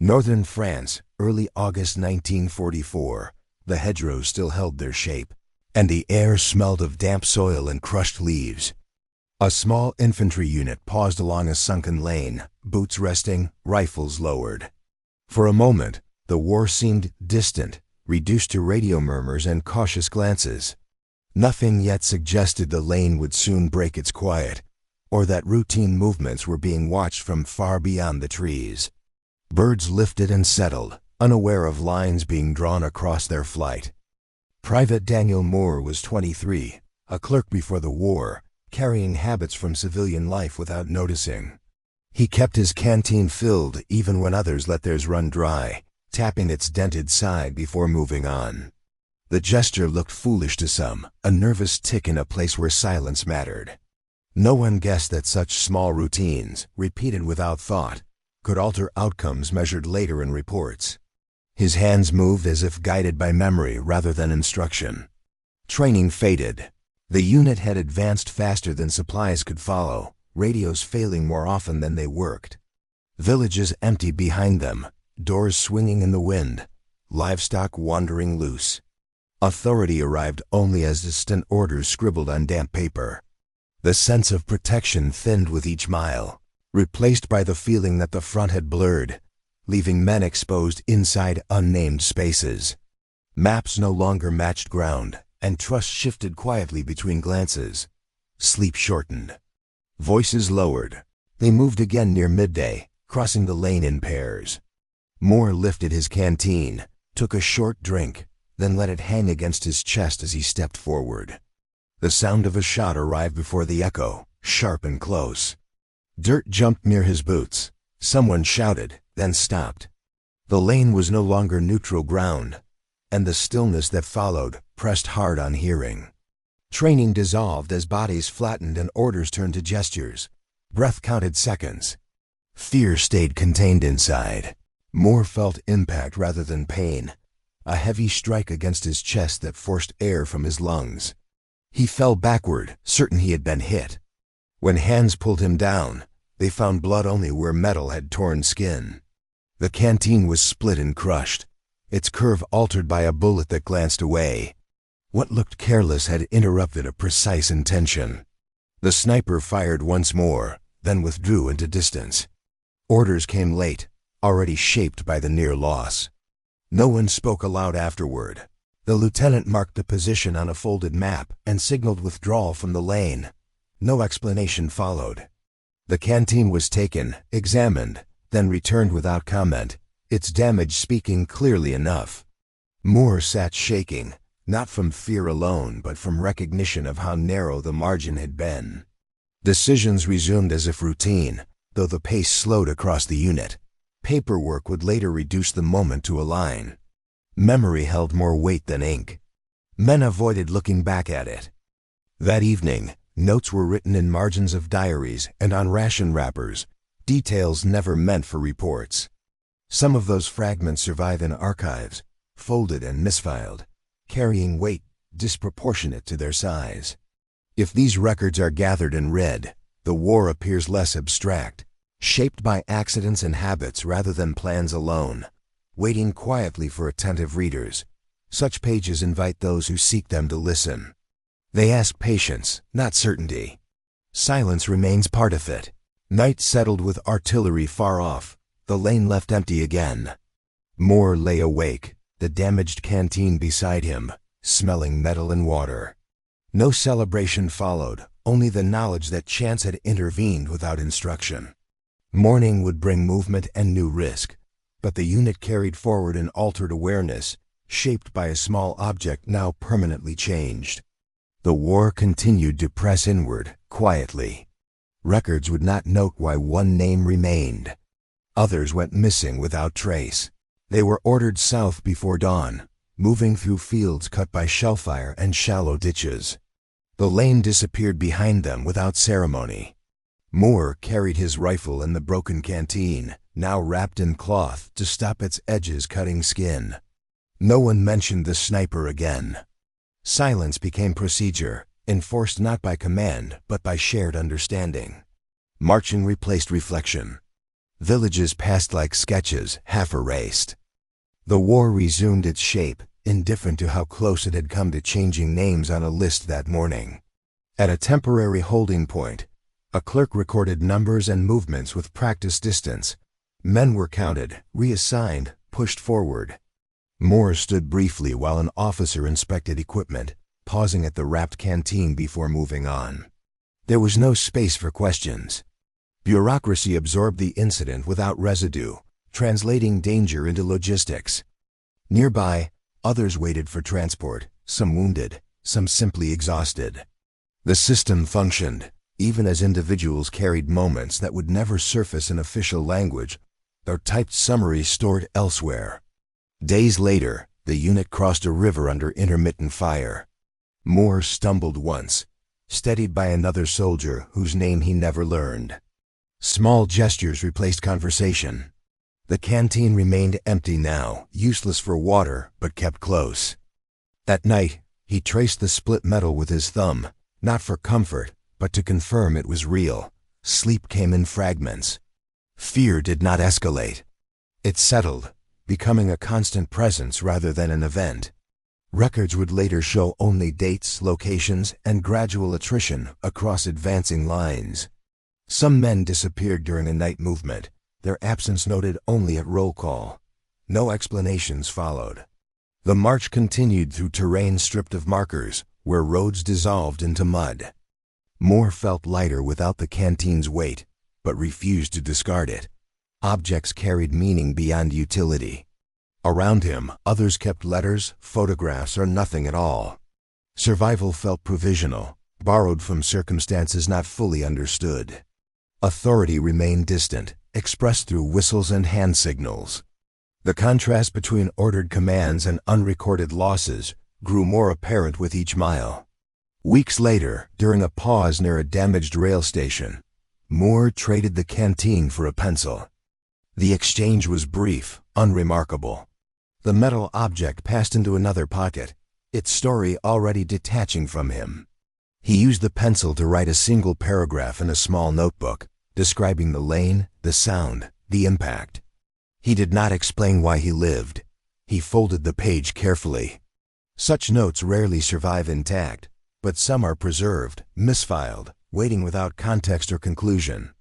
Northern France, early August 1944. The hedgerows still held their shape, and the air smelled of damp soil and crushed leaves. A small infantry unit paused along a sunken lane, boots resting, rifles lowered. For a moment, the war seemed distant, reduced to radio murmurs and cautious glances. Nothing yet suggested the lane would soon break its quiet, or that routine movements were being watched from far beyond the trees. Birds lifted and settled, unaware of lines being drawn across their flight. Private Daniel Moore was 23, a clerk before the war, carrying habits from civilian life without noticing. He kept his canteen filled even when others let theirs run dry, tapping its dented side before moving on. The gesture looked foolish to some, a nervous tick in a place where silence mattered. No one guessed that such small routines, repeated without thought, could alter outcomes measured later in reports. His hands moved as if guided by memory rather than instruction. Training faded. The unit had advanced faster than supplies could follow, radios failing more often than they worked. Villages empty behind them, doors swinging in the wind, livestock wandering loose. Authority arrived only as distant orders scribbled on damp paper. The sense of protection thinned with each mile, replaced by the feeling that the front had blurred, leaving men exposed inside unnamed spaces. Maps no longer matched ground, and trust shifted quietly between glances. Sleep shortened. Voices lowered. They moved again near midday, crossing the lane in pairs. Moore lifted his canteen, took a short drink, then let it hang against his chest as he stepped forward. The sound of a shot arrived before the echo, sharp and close. Dirt jumped near his boots. Someone shouted, then stopped. The lane was no longer neutral ground, and the stillness that followed pressed hard on hearing. Training dissolved as bodies flattened and orders turned to gestures. Breath counted seconds. Fear stayed contained inside. Moore felt impact rather than pain, a heavy strike against his chest that forced air from his lungs. He fell backward, certain he had been hit. When hands pulled him down, they found blood only where metal had torn skin. The canteen was split and crushed, its curve altered by a bullet that glanced away. What looked careless had interrupted a precise intention. The sniper fired once more, then withdrew into distance. Orders came late, already shaped by the near loss. No one spoke aloud afterward. The lieutenant marked the position on a folded map and signaled withdrawal from the lane. No explanation followed. The canteen was taken, examined, then returned without comment, its damage speaking clearly enough. Moore sat shaking, not from fear alone but from recognition of how narrow the margin had been. Decisions resumed as if routine, though the pace slowed across the unit. Paperwork would later reduce the moment to a line. Memory held more weight than ink. Men avoided looking back at it. That evening, notes were written in margins of diaries and on ration wrappers, details never meant for reports. Some of those fragments survive in archives, folded and misfiled, carrying weight disproportionate to their size. If these records are gathered and read, the war appears less abstract, shaped by accidents and habits rather than plans alone, waiting quietly for attentive readers. Such pages invite those who seek them to listen. They ask patience, not certainty. Silence remains part of it. Night settled with artillery far off, the lane left empty again. Moore lay awake, the damaged canteen beside him, smelling metal and water. No celebration followed, only the knowledge that chance had intervened without instruction. Morning would bring movement and new risk, but the unit carried forward an altered awareness, shaped by a small object now permanently changed. The war continued to press inward, quietly. Records would not note why one name remained. Others went missing without trace. They were ordered south before dawn, moving through fields cut by shellfire and shallow ditches. The lane disappeared behind them without ceremony. Moore carried his rifle in the broken canteen, now wrapped in cloth to stop its edges cutting skin. No one mentioned the sniper again. Silence became procedure, enforced not by command but by shared understanding. Marching replaced reflection. Villages passed like sketches, half erased. The war resumed its shape, indifferent to how close it had come to changing names on a list that morning. At a temporary holding point, a clerk recorded numbers and movements with practiced distance. Men were counted, reassigned, pushed forward. Moore stood briefly while an officer inspected equipment, pausing at the wrapped canteen before moving on. There was no space for questions. Bureaucracy absorbed the incident without residue, translating danger into logistics. Nearby, others waited for transport, some wounded, some simply exhausted. The system functioned, even as individuals carried moments that would never surface in official language or typed summaries stored elsewhere. Days later, the unit crossed a river under intermittent fire. Moore stumbled once, steadied by another soldier whose name he never learned. Small gestures replaced conversation. The canteen remained empty now, useless for water, but kept close. That night, he traced the split metal with his thumb, not for comfort, but to confirm it was real. Sleep came in fragments. Fear did not escalate. It settled, becoming a constant presence rather than an event. Records would later show only dates, locations, and gradual attrition across advancing lines. Some men disappeared during a night movement, their absence noted only at roll call. No explanations followed. The march continued through terrain stripped of markers, where roads dissolved into mud. Moore felt lighter without the canteen's weight, but refused to discard it. Objects carried meaning beyond utility. Around him, others kept letters, photographs, or nothing at all. Survival felt provisional, borrowed from circumstances not fully understood. Authority remained distant, expressed through whistles and hand signals. The contrast between ordered commands and unrecorded losses grew more apparent with each mile. Weeks later, during a pause near a damaged rail station, Moore traded the canteen for a pencil. The exchange was brief, unremarkable. The metal object passed into another pocket, its story already detaching from him. He used the pencil to write a single paragraph in a small notebook, describing the lane, the sound, the impact. He did not explain why he lived. He folded the page carefully. Such notes rarely survive intact, but some are preserved, misfiled, waiting without context or conclusion.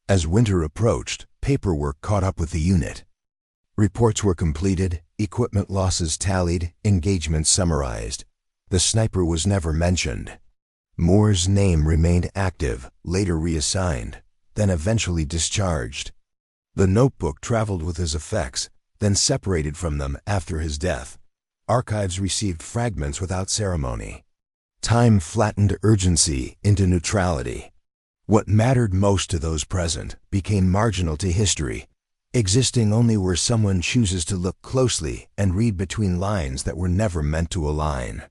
As winter approached, paperwork caught up with the unit. Reports were completed, equipment losses tallied, engagements summarized. The sniper was never mentioned. Moore's name remained active, later reassigned, then eventually discharged. The notebook traveled with his effects, then separated from them after his death. Archives received fragments without ceremony. Time flattened urgency into neutrality. What mattered most to those present became marginal to history, existing only where someone chooses to look closely and read between lines that were never meant to align.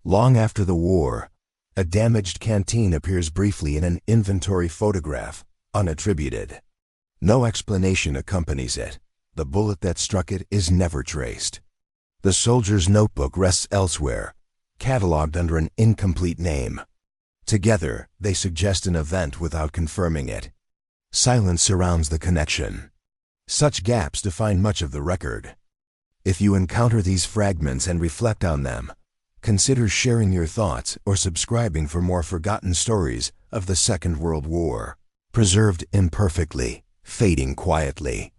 Long after the war, a damaged canteen appears briefly in an inventory photograph, unattributed. No explanation accompanies it. The bullet that struck it is never traced. The soldier's notebook rests elsewhere, cataloged under an incomplete name. Together, they suggest an event without confirming it. Silence surrounds the connection. Such gaps define much of the record. If you encounter these fragments and reflect on them, consider sharing your thoughts or subscribing for more forgotten stories of the Second World War, preserved imperfectly, fading quietly.